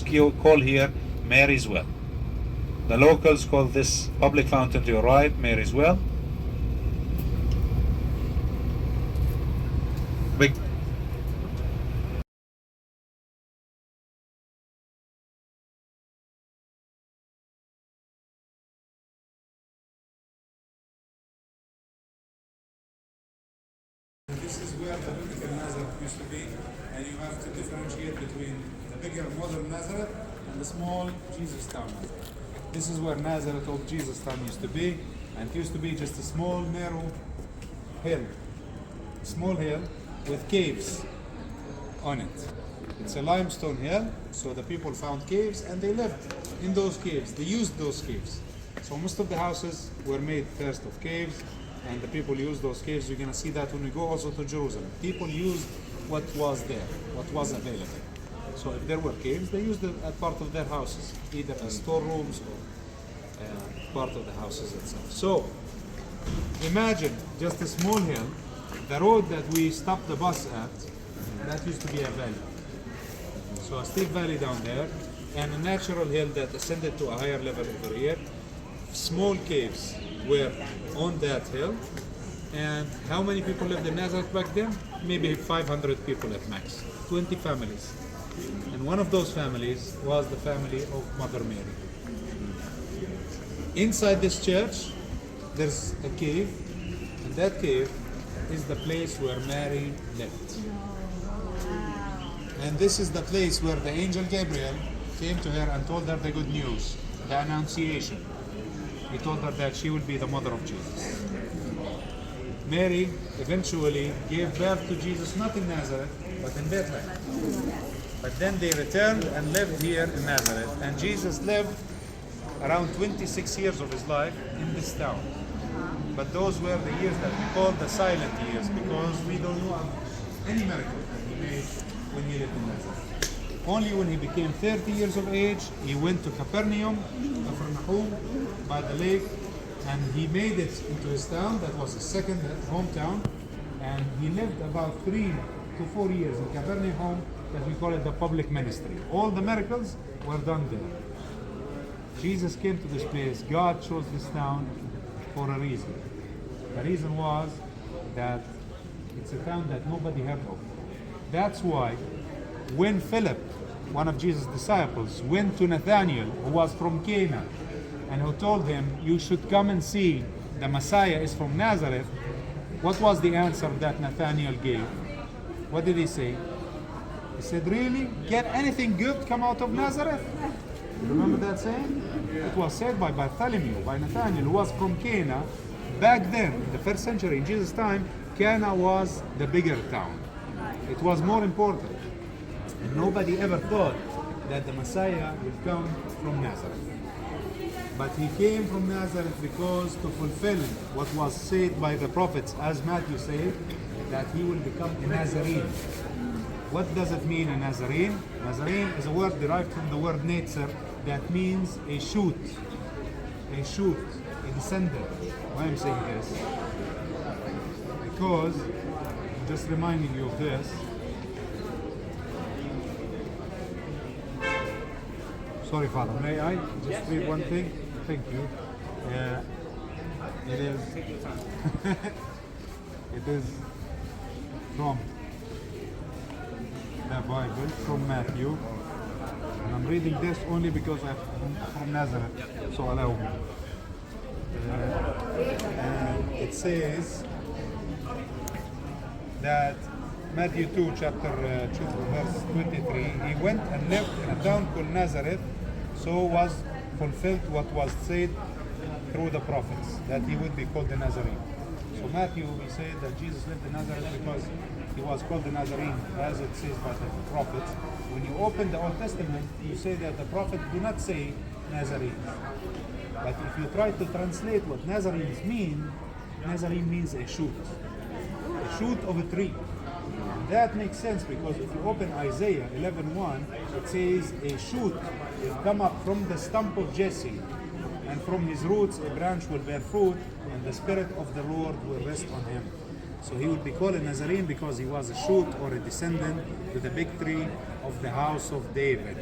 locals call here Mary's Well. The locals call this public fountain to your right Mary's Well. Big. This is where the biblical Nazareth used to be, and you have to differentiate between the bigger modern Nazareth and the small Jesus town Nazareth. This is where Nazareth, old Jesus town, used to be, and it used to be just a small, narrow hill. Small hill with caves on it. It's a limestone hill, so the people found caves and they lived in those caves. They used those caves. So most of the houses were made first of caves, and the people used those caves. You're going to see that when we go also to Jerusalem. People used what was there, what was available. So if there were caves, they used it as part of their houses, either as storerooms or part of the houses itself. So imagine just a small hill. The road that we stopped the bus at, that used to be a valley. So a steep valley down there, and a natural hill that ascended to a higher level over here. Small caves were on that hill. And how many people lived in Nazareth back then? Maybe 500 people at max, 20 families. And one of those families was the family of Mother Mary. Inside this church, there's a cave, and that cave is the place where Mary lived. And this is the place where the angel Gabriel came to her and told her the good news, the Annunciation. He told her that she would be the mother of Jesus. Mary eventually gave birth to Jesus not in Nazareth, but in Bethlehem. But then they returned and lived here in Nazareth, and Jesus lived around 26 years of his life in this town. But those were the years that we call the silent years, because we don't know any miracle that he made when he lived in Nazareth. Only when he became 30 years of age, he went to Capernaum, by the lake, and he made it into his town. That was his second hometown, and he lived about 3 to 4 years in Capernaum, that we call it the public ministry. All the miracles were done there. Jesus came to this place. God chose this town for a reason. The reason was that it's a town that nobody heard of. That's why when Philip, one of Jesus' disciples, went to Nathanael, who was from Cana, and who told him, you should come and see, the Messiah is from Nazareth, what was the answer that Nathanael gave? What did he say? He said, really? Can anything good come out of Nazareth? You remember that saying? It was said by Bartholomew, by Nathanael, who was from Cana. Back then, in the first century, in Jesus' time, Cana was the bigger town. It was more important. And nobody ever thought that the Messiah would come from Nazareth. But he came from Nazareth because to fulfill what was said by the prophets, as Matthew said, that he will become a Nazarene. What does it mean, a Nazarene? Nazarene is a word derived from the word nature that means a shoot, a descendant. Why I'm saying this? Because, I'm just reminding you of this. Sorry, Father, may I just read one thing? Thank you. It is it is from the Bible, from Matthew. And I'm reading this only because I'm from Nazareth, so allow me. It says that Matthew 2, chapter 2, verse 23, he went and lived in a town called Nazareth, so was fulfilled what was said through the prophets, that he would be called the Nazarene. So Matthew, he said that Jesus lived in Nazareth because he was called the Nazarene, as it says by the prophets. When you open the Old Testament, you say that the prophets do not say Nazarene. But if you try to translate what Nazarenes mean, Nazarene means a shoot of a tree. And that makes sense because if you open Isaiah 11:1, it says a shoot will come up from the stump of Jesse, and from his roots a branch will bear fruit, and the Spirit of the Lord will rest on him. So he would be called a Nazarene because he was a shoot or a descendant to the big tree of the house of David.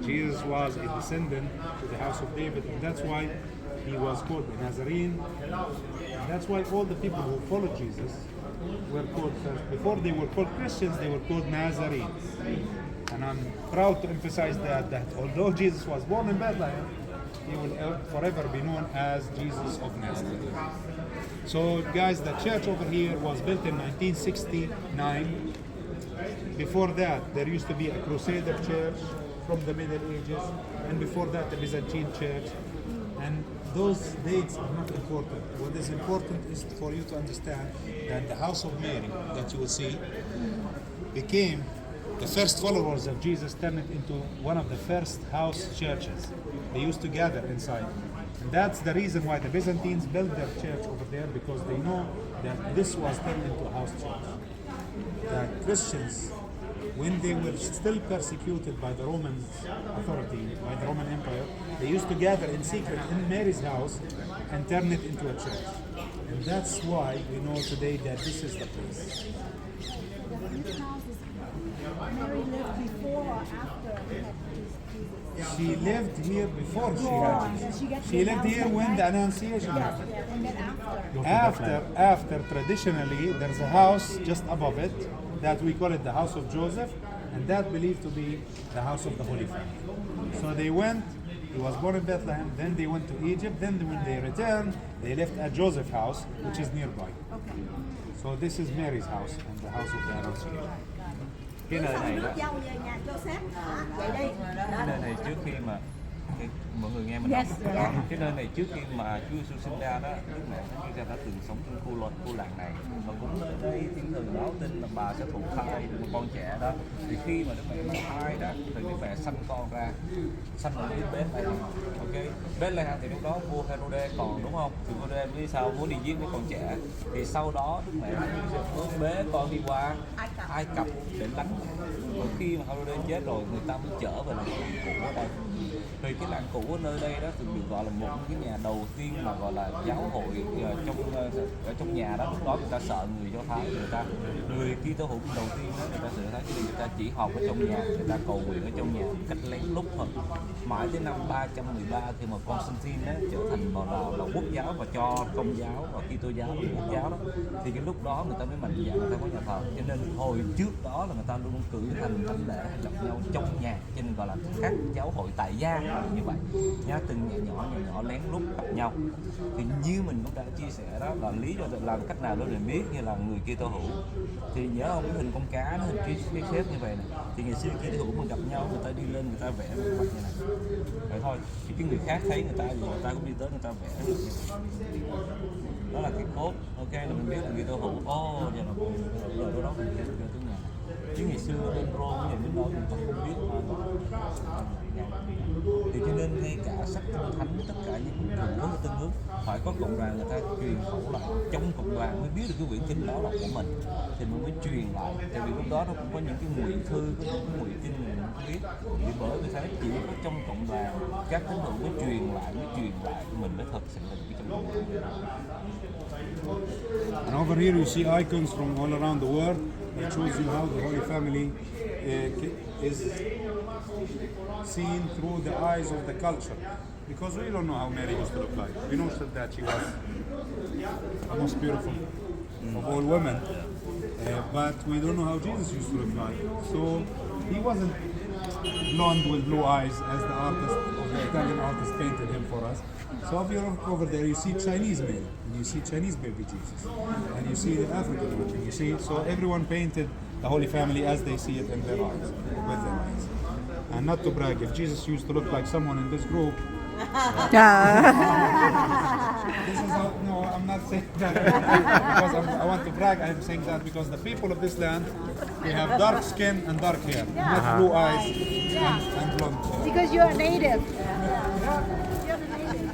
Jesus was a descendant to the house of David, and that's why he was called a Nazarene. And that's why all the people who followed Jesus were called first. Before they were called Christians, they were called Nazarenes. And I'm proud to emphasize that although Jesus was born in Bethlehem, he will forever be known as Jesus of Nazareth. So guys, the church over here was built in 1969. Before that, there used to be a Crusader church from the Middle Ages, and before that, the Byzantine church. And those dates are not important. What is important is for you to understand that the house of Mary that you will see became the first followers of Jesus, turned it into one of the first house churches. They used to gather inside. And that's the reason why the Byzantines built their church over there, because they know that this was turned into a house church. The Christians, when they were still persecuted by the Roman authority, by the Roman Empire, they used to gather in secret in Mary's house and turn it into a church. And that's why we know today that this is the place. Which house is Mary lived before or after Jesus? She lived here before she had Jesus. She lived here when the Annunciation happened. And then after? After traditionally, there's a house just above it that we call it the house of Joseph, and that believed to be the house of the Holy Family. So they went, he was born in Bethlehem, then they went to Egypt, then when they returned, they left at Joseph's house, which is nearby. Okay. So this is Mary's house and the house of the Annunciation. Cái nơi này đó, Dâu về nhà Joseph hả? Vậy đi. cái nơi này trước khi mà mọi người nghe mình Yes, nói, yeah. cái nơi này trước khi mà Chúa Giêsu sinh ra đó, Đức Mẹ Thánh Chúa Cha đã từng sống trong khu làng này, và cũng ở đây thiên thần báo tin là bà sẽ thụ thai được một con trẻ đó. Thì khi mà Đức Mẹ mang thai đó, thì Đức Mẹ sanh con ra, sanh ở dưới Bethlehem. Ok, Bethlehem thì lúc đó vua Herode còn, đúng không? Thì Herode vì sao muốn đi giết cái con trẻ? Thì sau đó Đức Mẹ sẽ bế con đi qua Ai Cập để lánh. Và khi mà Herode chết rồi, người ta mới trở về làng cũ ở đây. Thì cái làng cũ ở nơi đây đó thường được gọi là một cái nhà đầu tiên mà gọi là giáo hội ở trong nhà đó. Lúc đó người ta sợ người Do Thái, người Kitô hữu đầu tiên đó, người ta sợ Thái, cho nên người ta chỉ họp ở trong nhà, người ta cầu nguyện ở trong nhà một cách lén lút thôi. Mãi tới năm 313 khi mà Constantine đó trở thành là quốc giáo và cho Công giáo và Kitô giáo là quốc giáo đó, thì cái lúc đó người ta mới mạnh dạn người ta có nhà thờ. Cho nên hồi trước đó là người ta luôn cử hành thánh lễ hay gặp nhau trong nhà, cho nên gọi là các giáo hội tại gia như vậy nha, từng nhà nhỏ lén lút gặp nhau. Thì như mình cũng đã chia sẻ đó, là lý do làm cách nào để mình biết như là người Kitô hữu, thì nhớ không, cái hình con cá nó hình cái xếp như vậy này, thì ngày xưa Kitô hữu mà gặp nhau người ta đi lên người ta vẽ một mặt như này vậy thôi, thì cái người khác thấy người ta gì người ta cũng đi tới người ta vẽ như vậy. Đó là cái cốt, ok, là mình biết là Kitô hữu. Giờ là đó mình biết được tiếng nhà, chứ ngày xưa bên Rome nhà bên đó mình không biết thì cho nên ngay cả sách Kinh Thánh, tất cả những thường hướng và tương hướng phải có cộng đoàn người ta truyền khẩu lại, trong cộng đoàn mới biết được cái quyển kinh đó là của mình thì mình mới truyền lại. Tại vì lúc đó nó cũng có những cái ngụy thư, có những cái ngụy kinh mình không biết, thì bởi vì thế chỉ có trong cộng đoàn các tín hữu mới truyền lại mình mới thật sự là cái trong cộng đoàn. And over here you see icons from all around the world. It shows you how the Holy Family is seen through the eyes of the culture. Because we don't know how Mary used to look like. We know that she was the most beautiful of all women. But we don't know how Jesus used to look like. So he wasn't blonde with blue eyes as the artist, the Italian artist painted him for us. So if you look over there, you see Chinese Mary, and you see Chinese baby Jesus, and you see the African one, and you see, so everyone painted the Holy Family as they see it in their eyes, with their eyes. And not to brag, if Jesus used to look like someone in this group, this is how, no, I'm not saying that because I want to brag. I'm saying that because the people of this land, they have dark skin and dark hair, not blue eyes and blonde hair. Because you're a native. You're the native.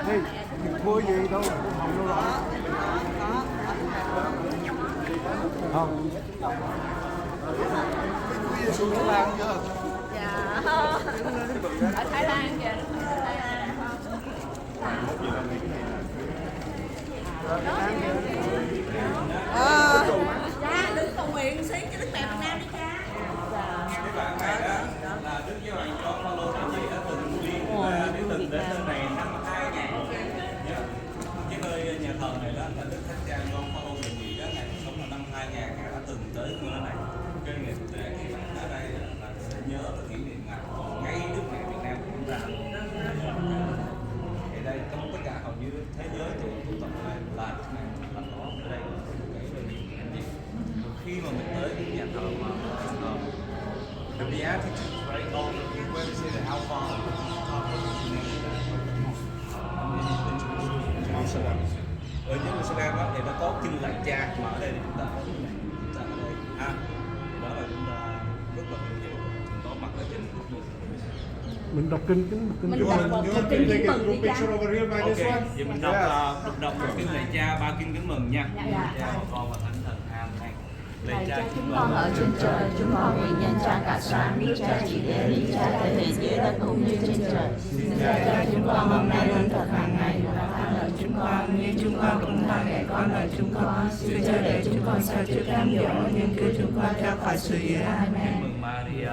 Hey, cô gì đâu, không rõ. Không. Dạ. Ở Thái Lan kìa. Cha đừng cầu nguyện xí cho Đức Mẹ Việt Nam đi cha. Cái bạn này đó là Đức Giáo Hoàng John Paul thứ nhì đã từng đi từng đến nơi này năm 2000. Cái nơi nhà thờ này đó là Đức Thánh Cha John Paul thứ nhì đó, ngài sống vào năm 2000, ngài đã từng tới nơi này. Cho nên ngày khi bạn ở đây là sẽ nhớ và kỷ niệm ngài, còn ngay Đức Mẹ Việt Nam của chúng ta. Thì đây trong tất cả hầu như thế giới tụ tập ở đây là Đức Mẹ là có ở đây là cái nơi niệm anh chị. Khi mà mình tới cái nhà thờ mà the Beatitudes, right? Where they say that how far ở Jerusalem đó thì nó có kinh lạy cha, mà ở đây thì chúng ta ở đây ha, đó là chúng ta rất là vinh dự có mặt ở trên quốc gia. Mình đọc kinh Mình You đọc want một to kinh take kính a mừng group đi cha. picture over here by this Ok, one? vậy mình đọc một kinh lạy cha, 3 kinh kính mừng nha. Cha và Con và Thánh Thần. Amen. Lạy cha chúng con ở trên trời, chúng con nguyện nhân cha cả sáng, nước cha chỉ đến, lý cha thể hiện dưới đất cũng như trên trời. Xin cha cho chúng con hôm nay lương thực hàng ngày, và tha nợ chúng con như chúng con cũng tha kẻ con nợ chúng con. Xin cho để chúng con sao trước cám dỗ, nhưng cứu chúng con ra khỏi sự dữ. Amen. Mừng Maria,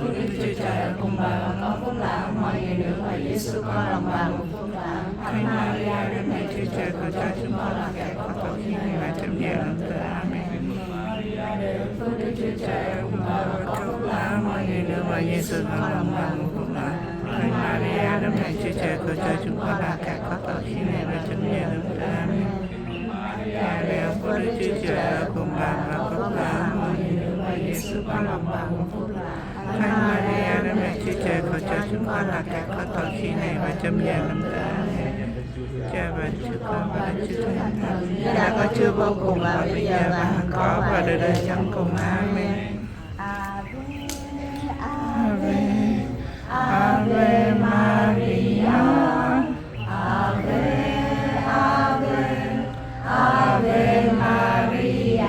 Phước Đức Chúa Trời ở cùng bà, và có phúc là ở mọi người nữ, và Giêsu con lòng bà cũng phúc là. Thánh Maria, Đức Mẹ Chúa Trời, cầu cho chúng con là kẻ có tội khi này và trong giờ lâm tử. Amen. Phước Đức Chúa Trời ở cùng bà, và có phúc là ở mọi người nữ, và Giêsu con lòng bà cũng phúc là. Thánh Maria, Đức Mẹ Chúa Trời, cầu cho chúng con là kẻ có tội khi này và trong giờ lâm tử. Amen. Maria, Phước Đức Chúa Trời ở cùng bà, và có phúc là ở mọi người nữ, và Giêsu con lòng bà cũng phúc là. Thánh Maria, Đức Mẹ Chúa Trời, cầu cho chúng con là kẻ có tội khi này và trong giờ lâm tử. Amen. Cha và Chúa Con và Chúa Thánh Thần, như đã có chưa vô cùng và bây giờ và hằng có và đời đời chẳng cùng. Amen. Ave, Ave Maria, Ave, Ave, Ave Maria.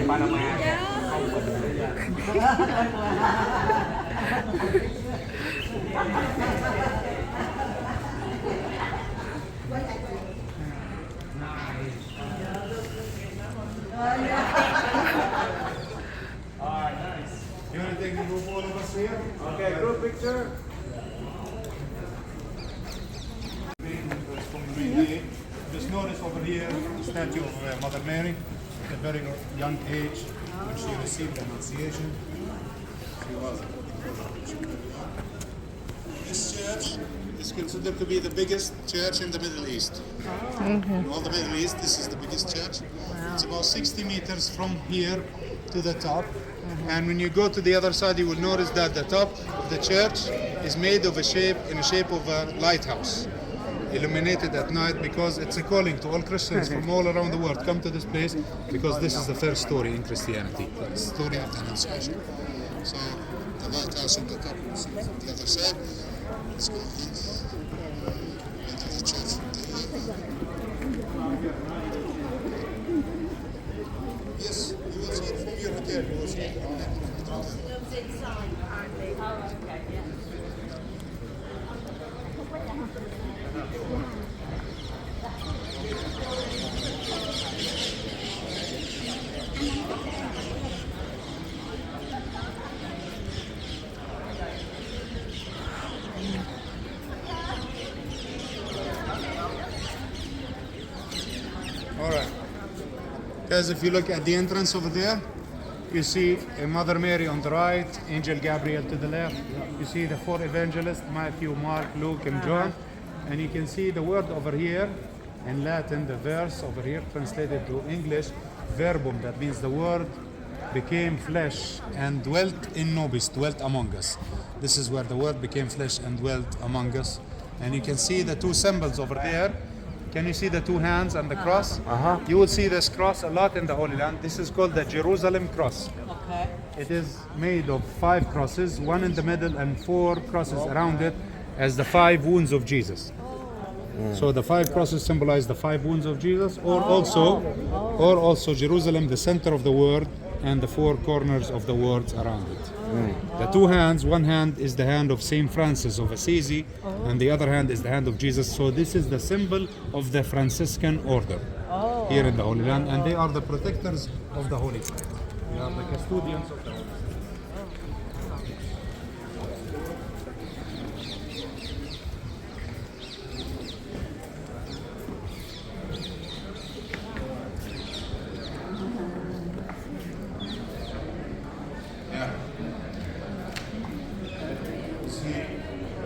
Panama. You want to take a group all of us here? Okay, group picture. Just notice over here the statue of Mother Mary at a very young age when she received the Annunciation. She was. This church is considered to be the biggest church in the Middle East. In all the Middle East, this is the biggest church. It's about 60 meters from here to the top. And when you go to the other side, you will notice that the top of the church is made of in a shape of a lighthouse, illuminated at night, because it's a calling to all Christians from all around the world. Come to this place because this is the first story in Christianity, the story of the Annunciation. So the lighthouse on the top, you see it on the other side. Let's go into the church from there. Yes, you will see it from your hotel. You will see it. All right. Guys, if you look at the entrance over there, you see a Mother Mary on the right, Angel Gabriel to the left. You see the four evangelists, Matthew, Mark, Luke, and John. And you can see the word over here in Latin, the verse over here translated to English, verbum, that means the word became flesh and dwelt in nobis, dwelt among us. This is where the word became flesh and dwelt among us. And you can see the two symbols over there. Can you see the two hands and the cross? You will see this cross a lot in the Holy Land. This is called the Jerusalem cross. Okay. It is made of 5 crosses, one in the middle and 4 crosses around it, as the 5 wounds of Jesus. So the 5 crosses symbolize the 5 wounds of Jesus, or also Jerusalem, the center of the world, and the 4 corners of the world around it. The 2 hands, one hand is the hand of Saint Francis of Assisi, and the other hand is the hand of Jesus. So this is the symbol of the Franciscan order here in the Holy Land, and they are the protectors of the Holy Land. They are the custodians of the Holy Land. Yeah. See,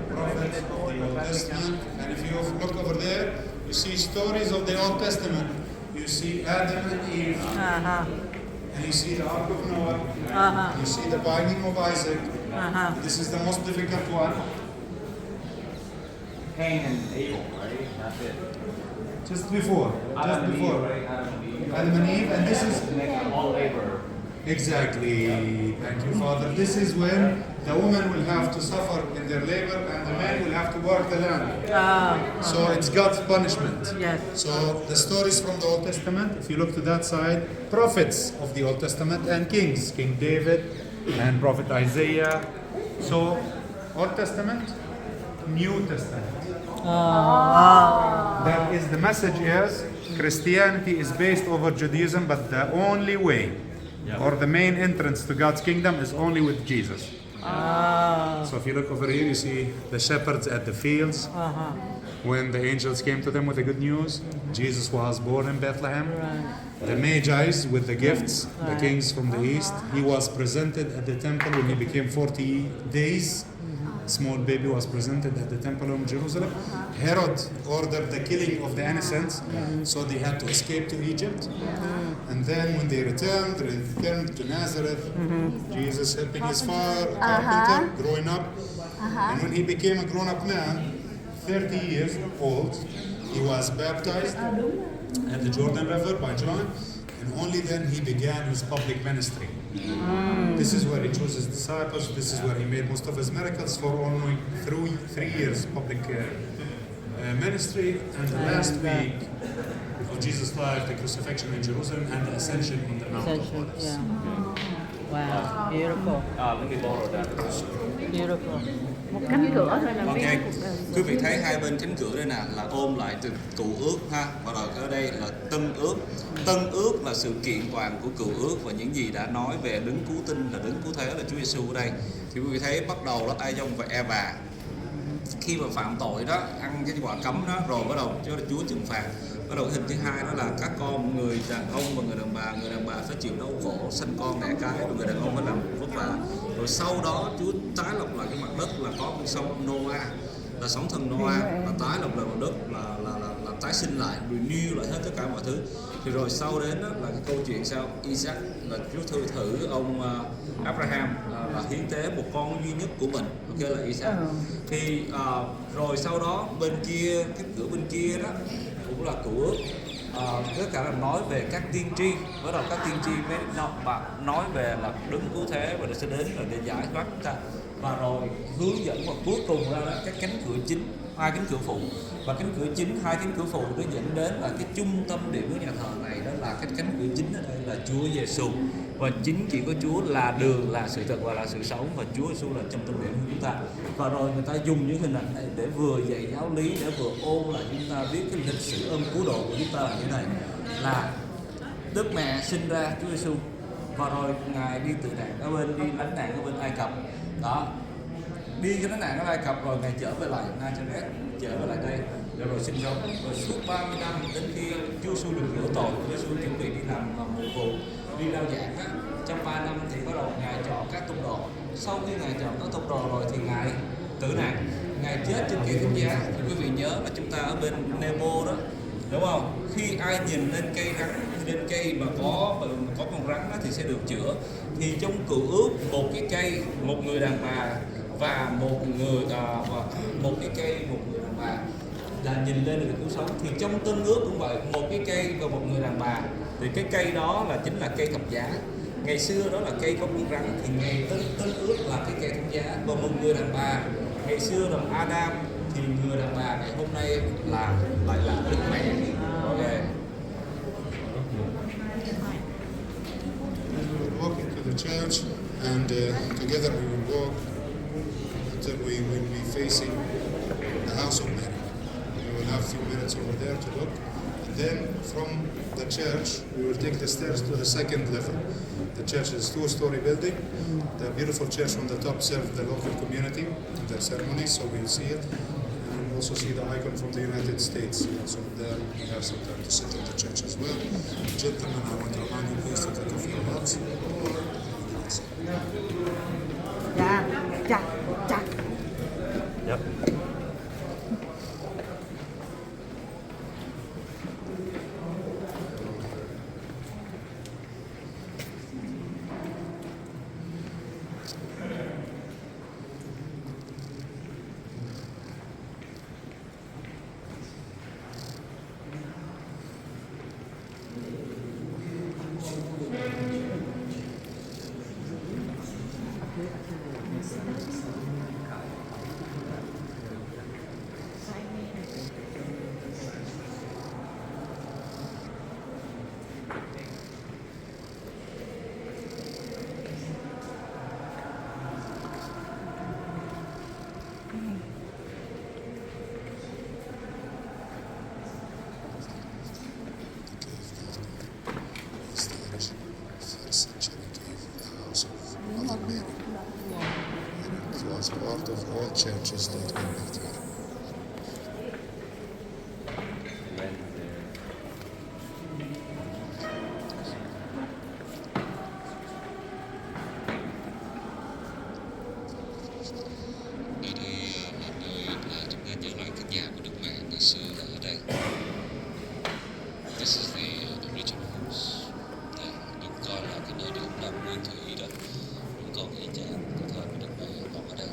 prophets of the Old Testament, and if you look over there, you see stories of the Old Testament. You see Adam and Eve, and you see the Ark of Noah, you see the binding of Isaac. This is the most difficult one. Cain and Abel, right? That's it. Just before. Adam and Eve, right? Adam and Eve, and this is all labor. exactly. Thank you, Father. This is when the woman will have to suffer in their labor, and the man will have to work the land. So it's God's punishment. Yes. So the stories from the Old Testament, if you look to that side, prophets of the Old Testament and kings, King David and Prophet Isaiah. So Old Testament, New Testament. That is, the message is Christianity is based over Judaism, but the only way or the main entrance to God's kingdom is only with Jesus. So if you look over here, you see the shepherds at the fields. When the angels came to them with the good news, Jesus was born in Bethlehem. The Magi's with the gifts, the kings from the east. He was presented at the temple when he became 40 days. Small baby was presented at the temple of Jerusalem. Herod ordered the killing of the innocents, so they had to escape to Egypt. And then when they returned to Nazareth. Jesus helping his father, carpenter, growing up. And when he became a grown-up man, 30 years old, he was baptized at the Jordan River by John, and only then he began his public ministry. This is where he chose his disciples. This is where he made most of his miracles for only 3 years public ministry. And the last week of Jesus' life, the crucifixion in Jerusalem, and the ascension on the Mount of Olives. Yeah. Wow. Beautiful. Let me borrow that. Beautiful. Một cánh cửa thôi là Ok, viết quý vị thấy hai bên cánh cửa đây nè là ôm lại từ cựu ước ha, và rồi ở đây là tân ước. Tân ước là sự kiện toàn của cựu ước và những gì đã nói về đấng cứu tinh là đấng cứu thế là Chúa Giêsu ở đây. Thì quý vị thấy bắt đầu là Ai-dông và Eva khi mà phạm tội đó, ăn cái quả cấm đó, rồi bắt đầu Chúa trừng phạt. Bắt đầu hình thứ hai đó là các con người đàn ông và người đàn bà phải chịu đau khổ, sanh con đẻ cái, rồi người đàn ông phải làm vất vả. Rồi sau đó Chúa tái lập lại cái mặt đất là có con sông Noah, là sóng thần Noah, là tái lập lại mặt đất, là tái sinh lại, renew lại hết tất cả mọi thứ. Thì rồi sau đến đó là cái câu chuyện sao Isaac, là Chúa thử ông Abraham là hiến tế một con duy nhất của mình, ok là Isaac. Thì rồi sau đó bên kia, cái cửa bên kia đó cũng là cựu ước. Tất cả là nói về các tiên tri, bắt đầu các tiên tri mới nói về là đứng cứu thế và sẽ đến là để giải thoát chúng ta, và rồi hướng dẫn và cuối cùng ra là cái cánh cửa chính, 2 cánh cửa phụ, và cánh cửa chính, 2 cánh cửa phụ nó dẫn đến là cái trung tâm điểm của nhà thờ này, đó là cái cánh cửa chính ở đây là Chúa Giêsu, và chính chỉ có Chúa là đường, là sự thật và là sự sống, và Chúa Giêsu là trong tâm điểm của chúng ta. Và rồi người ta dùng những hình ảnh này để vừa dạy giáo lý, để vừa ôn lại chúng ta biết cái lịch sử ơn cứu độ của chúng ta là như thế này, là Đức Mẹ sinh ra Chúa Giêsu, và rồi Ngài đi tự nạn ở bên, đi lánh nạn ở bên Ai Cập đó, đi cái lánh nạn ở Ai Cập, rồi Ngài trở về lại Nazareth, trở về lại đây, rồi sinh sống, rồi suốt 30 năm đến khi Chúa Giêsu được rửa tội, Chúa Giêsu chuẩn bị đi làm mục vụ, đi rao giảng á. Trong 3 năm thì bắt đầu Ngài chọn các tông đồ. Sau khi Ngài chọn các tông đồ rồi thì Ngài tử nạn, Ngài chết trên cây thánh giá. Thì quý vị nhớ là chúng ta ở bên Nemo đó, đúng không? Khi ai nhìn lên cây rắn, lên cây mà có con rắn đó thì sẽ được chữa. Thì trong cựu ước, một cái cây, một người đàn bà và một người một cái cây, một người đàn bà là nhìn lên được cứu sống. Thì trong tân ước cũng vậy, một cái cây và một người đàn bà, thì cái cây đó là chính là cây thập giá. Ngày xưa đó là cây có con rắn, thì ngày tân ước là cái cây thánh giá. Và một người đàn bà, ngày xưa là Adam, thì người đàn bà ngày hôm nay lại là Đức Mẹ. Ok. We will walk into the church, and together we will walk until we will be facing the house of Mary. We will have a few minutes over there to look, and then from the church we will take the stairs to the second level. The church is a two-story building. The beautiful church on the top serves the local community in their ceremonies, so we'll see it. And we'll also see the icon from the United States. So there we have some time to sit in the church as well. Gentlemen, I want to remind you please to take off your hats. Dạ, chặt, chặt. Yep. It's the original first century cave in the house of Mother Mary. And it was part of all churches that were built here. Ở đây là nơi mà chúng ta nhớ lại cái nhà của Đức Mẹ ngày xưa là ở đây. This is the original house. Đây, được coi là cái nơi được làm nguyên thủy đó. Vẫn còn y chang cái thời của Đức Mẹ còn ở đây.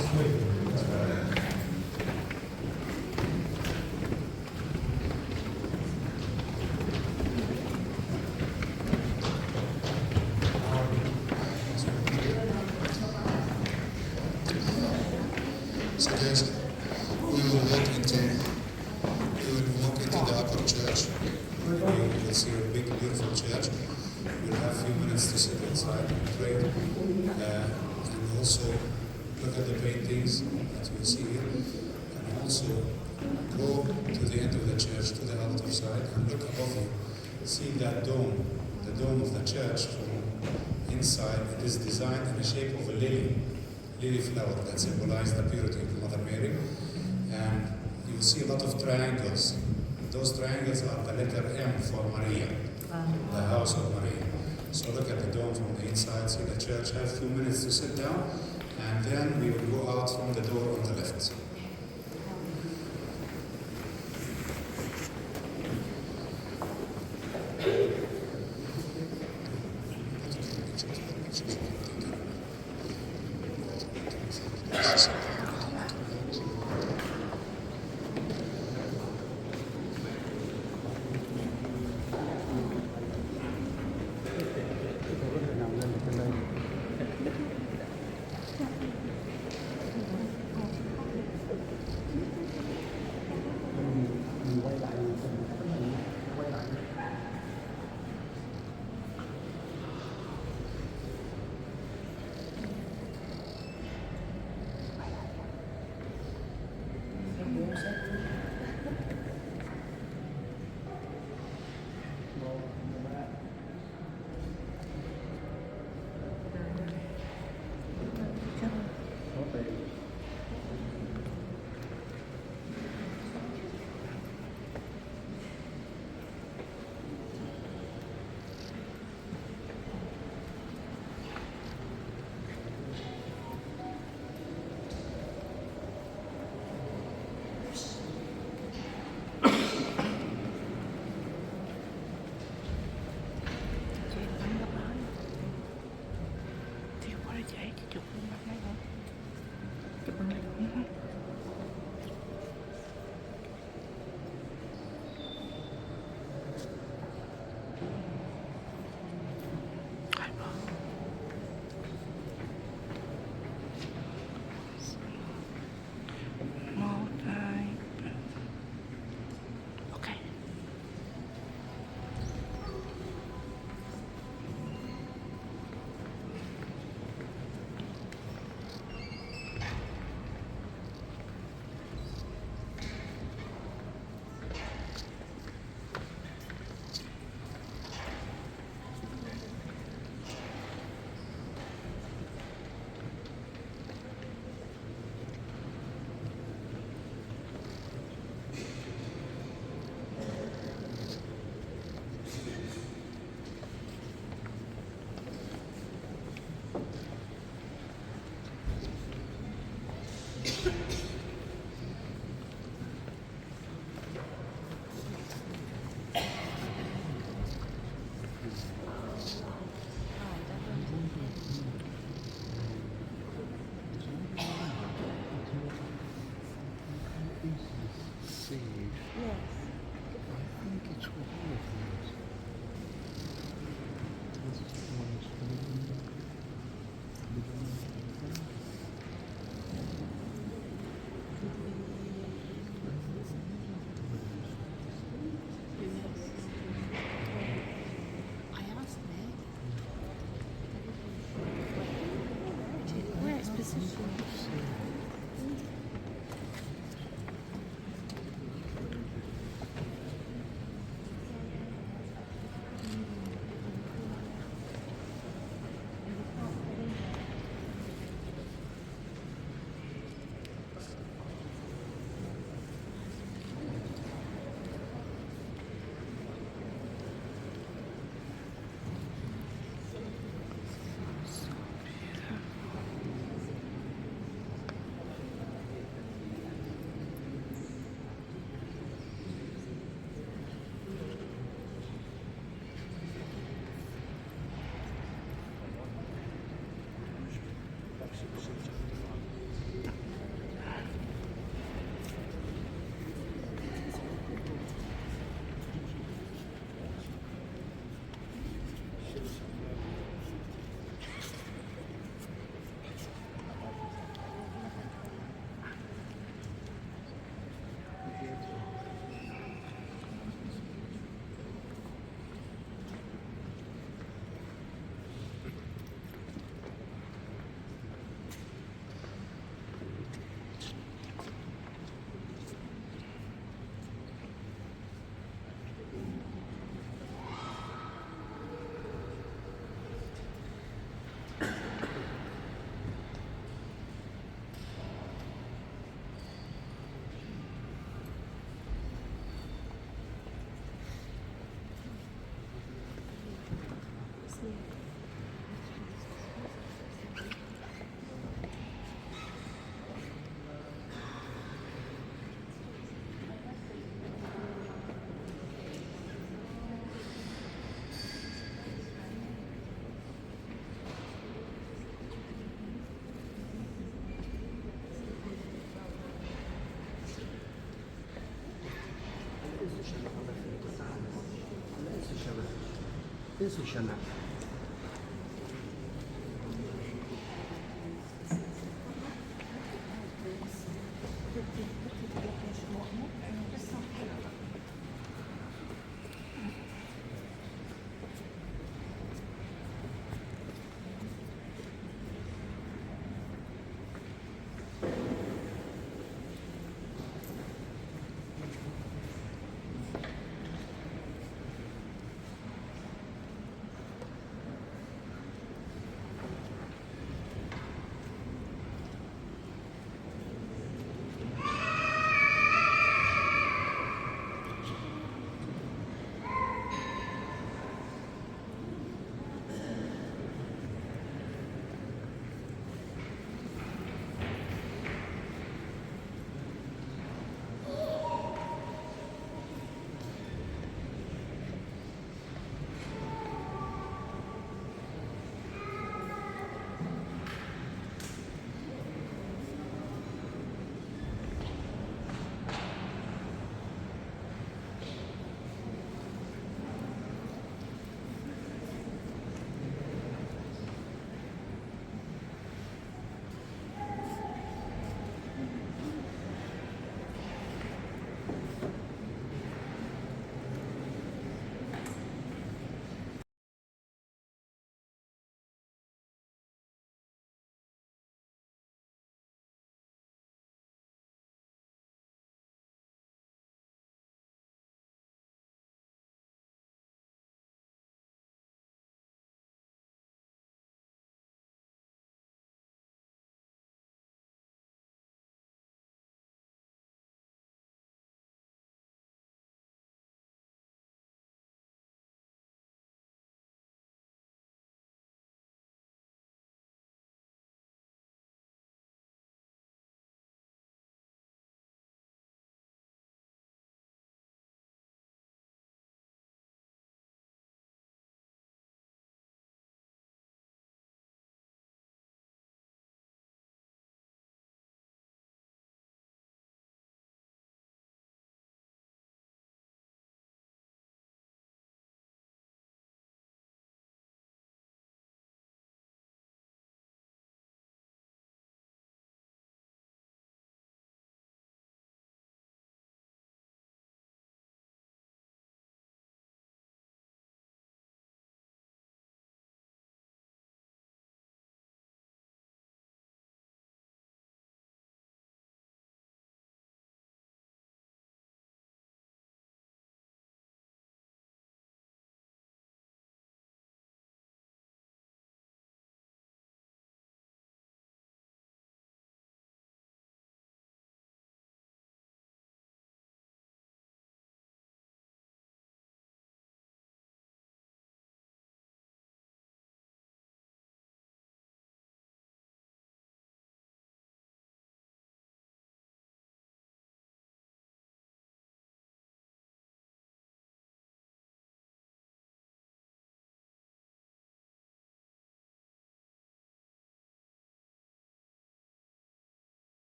Just wait. So guys, we will walk into the upper church. You will see a big, beautiful church. We'll have a few minutes to sit inside and pray, and also look at the paintings that you see here, and also go to the end of the church, to the altar side, and look above you. See that dome, the dome of the church from inside. It is designed in the shape of a lily flower that symbolizes the purity of Mother Mary. And you will see a lot of triangles. Those triangles are the letter M for Maria, the house of Maria. So look at the dome from the inside, see the church. Have a few minutes to sit down, and then we will go out from the door on the left. institutional.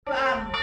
Ăn